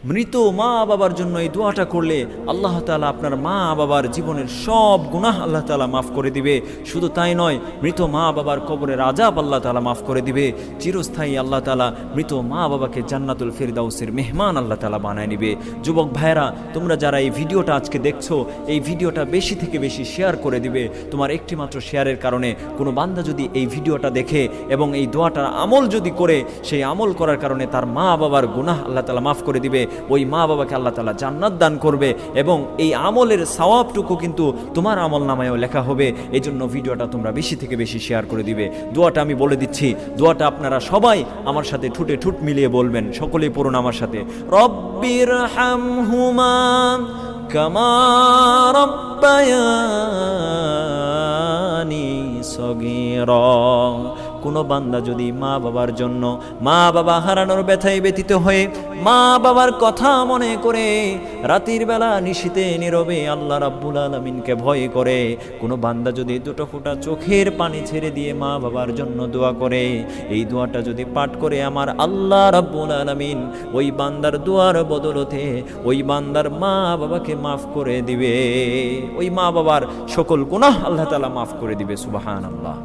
মৃত মা বাবার জন্য এই দোয়াটা করলে আল্লাহ তাআলা আপনার মা বাবার জীবনের সব গুনাহ আল্লাহ তাআলা মাফ করে দিবে। শুধু তাই নয়, মৃত মা বাবার কবরের আযাব আল্লাহ তাআলা মাফ করে দিবে। চিরস্থায়ী আল্লাহ তাআলা মৃত মা বাবাকে জান্নাতুল ফিরদাউসের মেহমান আল্লাহ তাআলা বানায় নিবে। যুবক ভাইরা, তোমরা যারা এই ভিডিওটা আজকে দেখছো, এই ভিডিওটা বেশি থেকে বেশি শেয়ার করে দিবে। তোমার একটি মাত্র শেয়ারের কারণে কোনো বান্দা যদি এই ভিডিওটা দেখে এবং এই দোয়াটার আমল যদি করে, সেই আমল করার কারণে তার মা বাবার গুনাহ আল্লাহ তাআলা মাফ করে দিবে। ওই মা বাবাকে আল্লাহ তাআলা জান্নাত দান করবে এবং এই আমলের সওয়াবটুকু কিন্তু তোমার আমল নামায়ও লেখা হবে। এই জন্য ভিডিওটা তোমরা বেশি থেকে বেশি শেয়ার করে দিবে। দোয়াটা আমি বলে দিচ্ছি, দোয়াটা আপনারা সবাই আমার সাথে ঠুটে ঠুট মিলিয়ে বলবেন। সকলেই পড়ুন আমার সাথে। রব্বির হামহুমা কামা রব্বায়ানি সগীরা। কোনো বান্দা যদি মা বাবার জন্য, মা বাবা হারানোর ব্যথায় ব্যতীত হয়ে মা বাবার কথা মনে করে রাতের বেলা নিশীতে নীরবে আল্লাহ রাব্বুল আলামিনকে ভয় করে, কোনো বান্দা যদি দুটো ফোঁটা চোখের পানি ছেড়ে দিয়ে মা বাবার জন্য দোয়া করে, এই দোয়াটা যদি পাঠ করে আমার আল্লাহ রাব্বুল আলামিন ওই বান্দার দোয়ার বদলতে ওই বান্দার মা বাবাকে মাফ করে দিবে। ওই মা বাবার সকল গুনাহ আল্লাহ তাআলা মাফ করে দিবে। সুবহানাল্লাহ।